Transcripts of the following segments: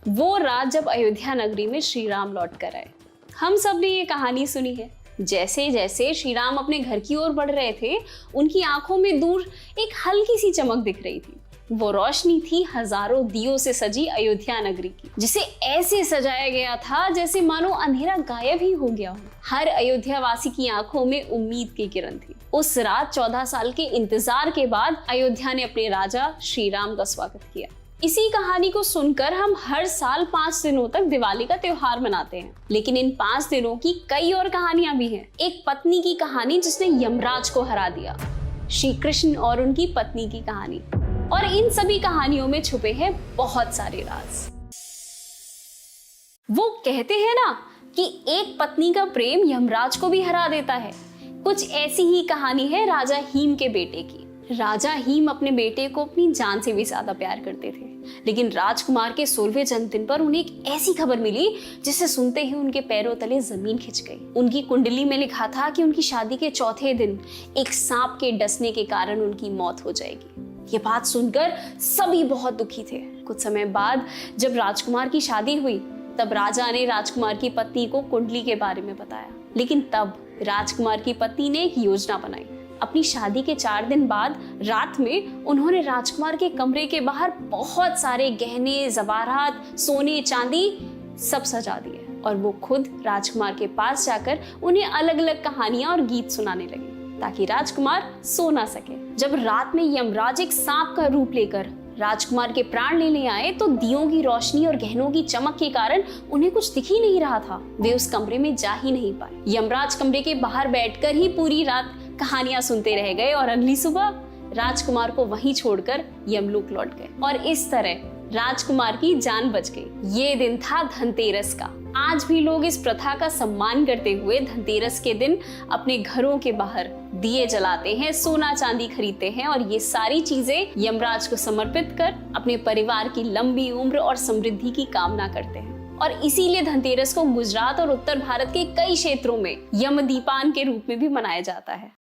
वो रात जब अयोध्या नगरी में श्री राम लौट कर आए। हम सब ने ये कहानी सुनी है। जैसे जैसे श्री राम अपने घर की ओर बढ़ रहे थे, उनकी आंखों में दूर एक हल्की सी चमक दिख रही थी। वो रोशनी थी हजारों दियों से सजी अयोध्या नगरी की, जिसे ऐसे सजाया गया था जैसे मानो अंधेरा गायब ही हो गया हो। हर अयोध्या वासी की आंखों में उम्मीद की किरण थी। उस रात 14 साल के इंतजार के बाद अयोध्या ने अपने राजा श्री राम का स्वागत किया। इसी कहानी को सुनकर हम हर साल 5 दिनों तक दिवाली का त्योहार मनाते हैं। लेकिन इन 5 दिनों की कई और कहानियां भी हैं। एक पत्नी की कहानी जिसने यमराज को हरा दिया, श्री कृष्ण और उनकी पत्नी की कहानी, और इन सभी कहानियों में छुपे हैं बहुत सारे राज। वो कहते हैं ना कि एक पत्नी का प्रेम यमराज को भी हरा देता है। कुछ ऐसी ही कहानी है राजा हीम के बेटे की। राजा हीम अपने बेटे को अपनी जान से भी ज्यादा प्यार करते थे, लेकिन राजकुमार के 16वें जन्मदिन पर उन्हें एक ऐसी खबर मिली जिसे सुनते ही उनके पैरों तले जमीन खिंच गई। उनकी कुंडली में लिखा था कि उनकी शादी के चौथे दिन एक सांप के डसने के कारण उनकी मौत हो जाएगी। ये बात सुनकर सभी बहुत दुखी थे। कुछ समय बाद जब राजकुमार की शादी हुई, तब राजा ने राजकुमार की पत्नी को कुंडली के बारे में बताया। लेकिन तब राजकुमार की पत्नी ने एक योजना बनाई। अपनी शादी के 4 दिन बाद रात में उन्होंने राजकुमार के कमरे के बाहर बहुत सारे गहने, ज़वारात, सोने, चांदी सब सजा दिए और वो खुद राजकुमार के पास जाकर उन्हें अलग अलग कहानियां और गीत सुनाने लगे ताकि राजकुमार सो ना सके। जब रात में यमराज एक सांप का रूप लेकर राजकुमार के प्राण लेने आए, तो दियों की रोशनी और गहनों की चमक के कारण उन्हें कुछ दिख ही नहीं रहा था। वे उस कमरे में जा ही नहीं पाए। यमराज कमरे के बाहर बैठकर ही पूरी रात कहानियां सुनते रह गए और अगली सुबह राजकुमार को वहीं छोड़कर यमलोक लौट गए और इस तरह राजकुमार की जान बच गई। ये दिन था धनतेरस का। आज भी लोग इस प्रथा का सम्मान करते हुए धनतेरस के दिन अपने घरों के बाहर दिए जलाते हैं, सोना चांदी खरीदते हैं और ये सारी चीजें यमराज को समर्पित कर अपने परिवार की लंबी उम्र और समृद्धि की कामना करते हैं। और इसीलिए धनतेरस को गुजरात और उत्तर भारत के कई क्षेत्रों में यमदीपान के रूप में भी मनाया जाता है।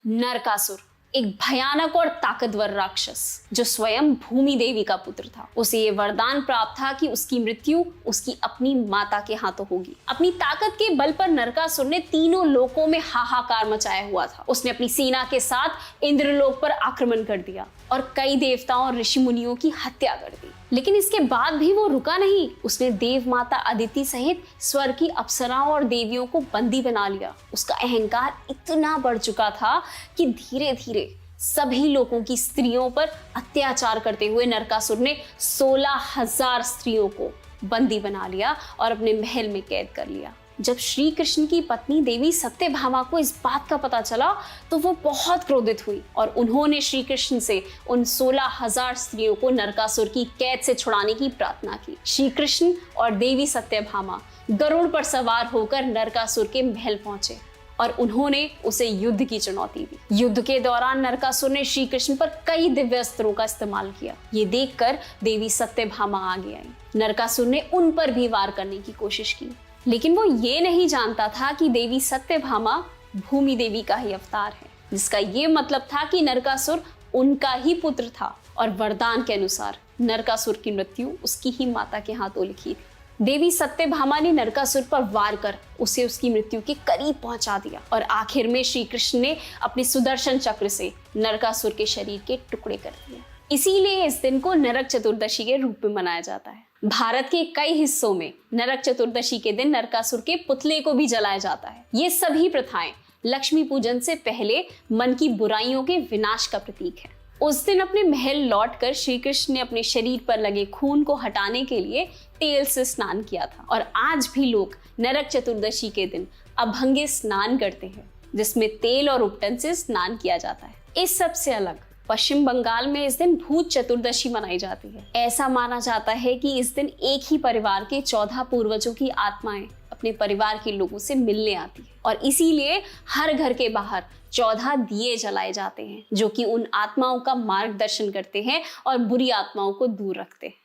नरकासुर एक भयानक और ताकतवर राक्षस जो स्वयं भूमि देवी का पुत्र था। उसे ये वरदान प्राप्त था कि उसकी मृत्यु उसकी अपनी माता के हाथों होगी। अपनी ताकत के बल पर नरकासुर ने तीनों लोकों में हाहाकार मचाया हुआ था। उसने अपनी सेना के साथ इंद्रलोक पर आक्रमण कर दिया और कई देवताओं और ऋषि मुनियों की हत्या कर दी। लेकिन इसके बाद भी वो रुका नहीं। उसने देव माता अदिति सहित स्वर्ग की अप्सराओं और देवियों को बंदी बना लिया। उसका अहंकार इतना बढ़ चुका था कि धीरे धीरे सभी लोगों की स्त्रियों पर अत्याचार करते हुए नरकासुर ने 16,000 स्त्रियों को बंदी बना लिया और अपने महल में कैद कर लिया। जब श्री कृष्ण की पत्नी देवी सत्यभामा को इस बात का पता चला, तो वो बहुत क्रोधित हुई और उन्होंने श्री कृष्ण से उन 16,000 स्त्रियों को नरकासुर की कैद से छुड़ाने की प्रार्थना की। श्री कृष्ण और देवी सत्यभामा गरुड़ पर सवार होकर नरकासुर के महल पहुंचे और उन्होंने उसे युद्ध की चुनौती दी। युद्ध के दौरान नरकासुर ने श्री कृष्ण पर कई दिव्य अस्त्रों का इस्तेमाल किया। ये देखकर देवी सत्यभामा आगे आई। नरकासुर ने उन पर भी वार करने की कोशिश की, लेकिन वो ये नहीं जानता था कि देवी सत्यभामा भूमि देवी का ही अवतार है, जिसका ये मतलब था कि नरकासुर उनका ही पुत्र था और वरदान के अनुसार नरकासुर की मृत्यु उसकी ही माता के हाथों लिखी थी। देवी सत्यभामा ने नरकासुर पर वार कर उसे उसकी मृत्यु के करीब पहुंचा दिया और आखिर में श्री कृष्ण ने अपने सुदर्शन चक्र से नरकासुर के शरीर के टुकड़े कर दिए। इसीलिए इस दिन को नरक चतुर्दशी के रूप में मनाया जाता है। भारत के कई हिस्सों में नरक चतुर्दशी के दिन नरकासुर के पुतले को भी जलाया जाता है। ये सभी प्रथाएं लक्ष्मी पूजन से पहले मन की बुराइयों के विनाश का प्रतीक है। उस दिन अपने महल लौटकर श्री कृष्ण ने अपने शरीर पर लगे खून को हटाने के लिए तेल से स्नान किया था और आज भी लोग नरक चतुर्दशी के दिन अभंगे स्नान करते हैं, जिसमें तेल और उपटन से स्नान किया जाता है। इस सब से अलग पश्चिम बंगाल में इस दिन भूत चतुर्दशी मनाई जाती है। ऐसा माना जाता है कि इस दिन एक ही परिवार के 14 पूर्वजों की आत्माएं अपने परिवार के लोगों से मिलने आती है और इसीलिए हर घर के बाहर 14 दिए जलाए जाते हैं, जो कि उन आत्माओं का मार्गदर्शन करते हैं और बुरी आत्माओं को दूर रखते हैं।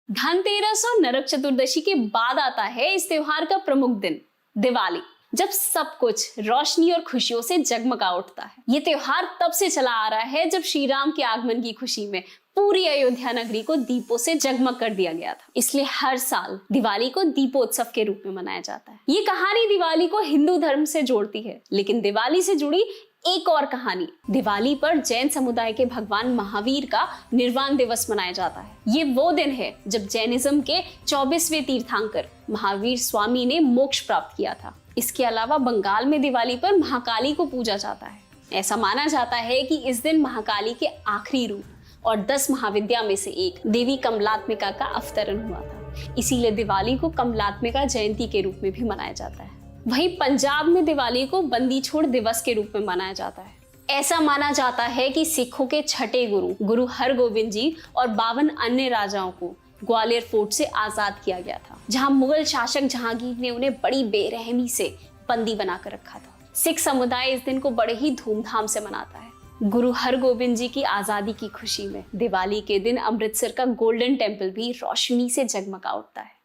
धनतेरस और नरक चतुर्दशी के बाद आता है इस त्योहार का प्रमुख दिन दिवाली। जब सब कुछ रोशनी और खुशियों से जगमगा उठता है। ये त्योहार तब से चला आ रहा है जब श्री राम के आगमन की खुशी में पूरी अयोध्या नगरी को दीपों से जगमग कर दिया गया था। इसलिए हर साल दिवाली को दीपोत्सव के रूप में मनाया जाता है। ये कहानी दिवाली को हिंदू धर्म से जोड़ती है, लेकिन दिवाली से जुड़ी एक और कहानी। दिवाली पर जैन समुदाय के भगवान महावीर का निर्वाण दिवस मनाया जाता है। ये वो दिन है जब जैनिज्म के 24वें तीर्थंकर महावीर स्वामी ने मोक्ष प्राप्त किया था। इसके अलावा बंगाल में दिवाली पर महाकाली को पूजा जाता है। ऐसा माना जाता है कि इस दिन महाकाली के आखिरी रूप और 10 महाविद्या में से एक देवी कमलात्मिका का अवतरण हुआ था। इसीलिए दिवाली को कमलात्मिका जयंती के रूप में भी मनाया जाता है। वहीं पंजाब में दिवाली को बंदी छोड़ दिवस के रूप में मनाया जाता है। ऐसा माना जाता है कि सिखों के छठे गुरु हरगोबिंद जी और 52 अन्य राजाओं को ग्वालियर फोर्ट से आजाद किया गया था, जहां मुगल शासक जहांगीर ने उन्हें बड़ी बेरहमी से बंदी बनाकर रखा था। सिख समुदाय इस दिन को बड़े ही धूमधाम से मनाता है। गुरु हरगोबिंद जी की आजादी की खुशी में दिवाली के दिन अमृतसर का गोल्डन टेम्पल भी रोशनी से जगमगा उठता है।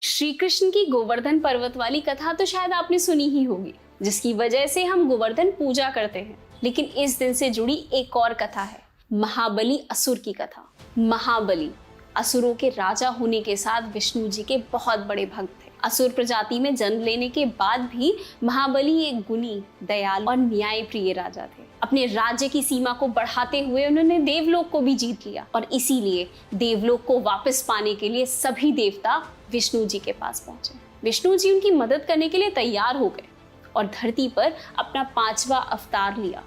श्री कृष्ण की गोवर्धन पर्वत वाली कथा तो शायद आपने सुनी ही होगी, जिसकी वजह से हम गोवर्धन पूजा करते हैं। लेकिन इस दिन से जुड़ी एक और कथा है, महाबली असुर की कथा। महाबली असुरों के राजा होने के साथ विष्णु जी के बहुत बड़े भक्त थे। असुर प्रजाति में जन्म लेने के बाद भी महाबली एक गुणी, दयालु और न्यायप्रिय राजा थे। अपने राज्य की सीमा को बढ़ाते हुए उन्होंने देवलोक को भी जीत लिया और इसीलिए देवलोक को वापस पाने के लिए सभी देवता विष्णु जी के पास पहुंचे। विष्णु जी उनकी मदद करने के लिए तैयार हो गए और धरती पर अपना 5वां अवतार लिया,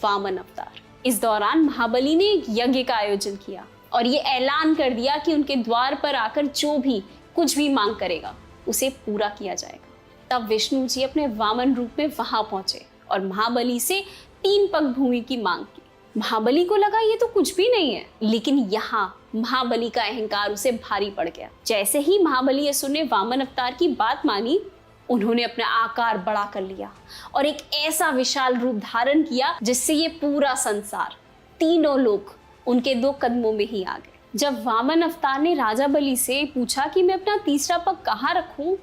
वामन अवतार। इस दौरान महाबली ने एक यज्ञ का आयोजन किया और ये ऐलान कर दिया कि उनके द्वार पर आकर जो भी कुछ भी मांग करेगा उसे पूरा किया जाएगा। तब विष्णु जी अपने वामन रूप में वहां पहुंचे और महाबली से 3 पग भूमि की मांग की। महाबली को लगा ये तो कुछ भी नहीं है, लेकिन यहाँ महाबली का अहंकार उसे भारी पड़ गया। जैसे ही महाबली असुर ने वामन अवतार की बात मानी, उन्होंने अपना आकार बड़ा कर लिया और एक ऐसा विशाल रूप धारण किया जिससे ये पूरा संसार, तीनों लोग उनके 2 कदमों में ही आ गए। जब वामन अवतार ने राजा बलि से पूछा कि मैं अपना तीसरा पग कहाँ रखूं,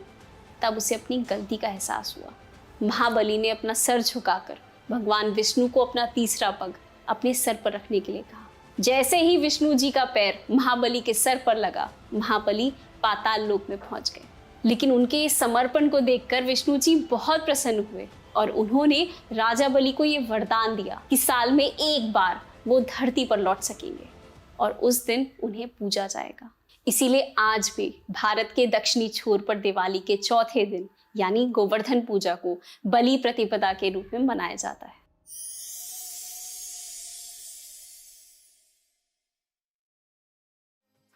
तब उसे अपनी गलती का एहसास हुआ। महाबली ने अपना सर झुकाकर भगवान विष्णु को अपना तीसरा पग अपने सर पर रखने के लिए कहा। जैसे ही विष्णु जी का पैर महाबली के सर पर लगा, महाबली पाताल लोक में पहुंच गए। लेकिन उनके इस समर्पण को देखकर विष्णु जी बहुत प्रसन्न हुए और उन्होंने राजा बलि को ये वरदान दिया कि साल में एक बार वो धरती पर लौट सकेंगे और उस दिन उन्हें पूजा जाएगा। इसीलिए आज भी भारत के दक्षिणी छोर पर दिवाली के चौथे दिन यानी गोवर्धन पूजा को बलि प्रतिपदा के रूप में मनाया जाता है।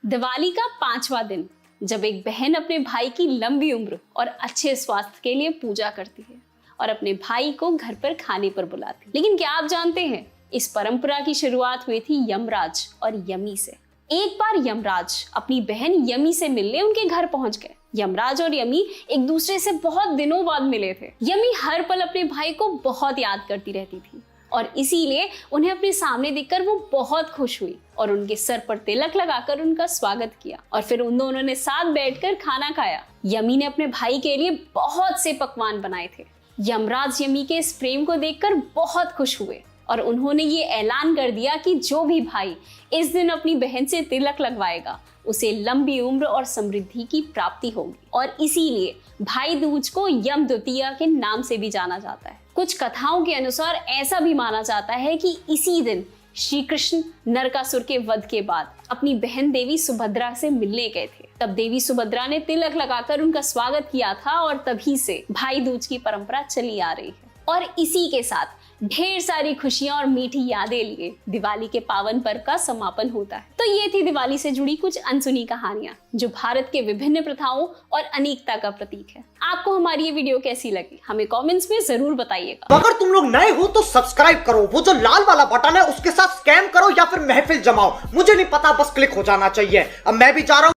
दिवाली का 5वां दिन, जब एक बहन अपने भाई की लंबी उम्र और अच्छे स्वास्थ्य के लिए पूजा करती है और अपने भाई को घर पर खाने पर बुलाती है। लेकिन क्या आप जानते हैं, इस परंपरा की शुरुआत हुई थी यमराज और यमी से। एक बार यमराज अपनी बहन यमी से मिलने उनके घर पहुंच गए। यमराज और यमी एक दूसरे से बहुत दिनों बाद मिले थे। यमी हर पल अपने भाई को बहुत याद करती रहती थी और इसीलिए उन्हें अपने सामने देखकर वो बहुत खुश हुई और उनके सर पर तिलक लगाकर उनका स्वागत किया और फिर उन दोनों ने साथ बैठकर खाना खाया। यमी ने अपने भाई के लिए बहुत से पकवान बनाए थे। यमराज यमी के इस प्रेम को देखकर बहुत खुश हुए और उन्होंने ये ऐलान कर दिया कि जो भी भाई इस दिन अपनी बहन से तिलक लगवाएगा उसे लंबी उम्र और समृद्धि की प्राप्ति होगी और इसीलिए भाई दूज को यम द्वितीया के नाम से भी जाना जाता है। कुछ कथाओं के अनुसार ऐसा भी माना जाता है कि इसी दिन श्री कृष्ण नरकासुर के वध के बाद अपनी बहन देवी सुभद्रा से मिलने गए थे। तब देवी सुभद्रा ने तिलक लगाकर उनका स्वागत किया था और तभी से भाई दूज की परंपरा चली आ रही है। और इसी के साथ ढेर सारी खुशियां और मीठी यादें लिए दिवाली के पावन पर्व का समापन होता है। तो ये थी दिवाली से जुड़ी कुछ अनसुनी कहानियां जो भारत के विभिन्न प्रथाओं और अनेकता का प्रतीक है। आपको हमारी ये वीडियो कैसी लगी हमें कमेंट्स में जरूर बताइएगा। अगर तुम लोग नए हो तो सब्सक्राइब करो, वो जो लाल वाला बटन है उसके साथ स्कैम करो या फिर महफिल जमाओ, मुझे नहीं पता, बस क्लिक हो जाना चाहिए। अब मैं भी जा रहा हूँ।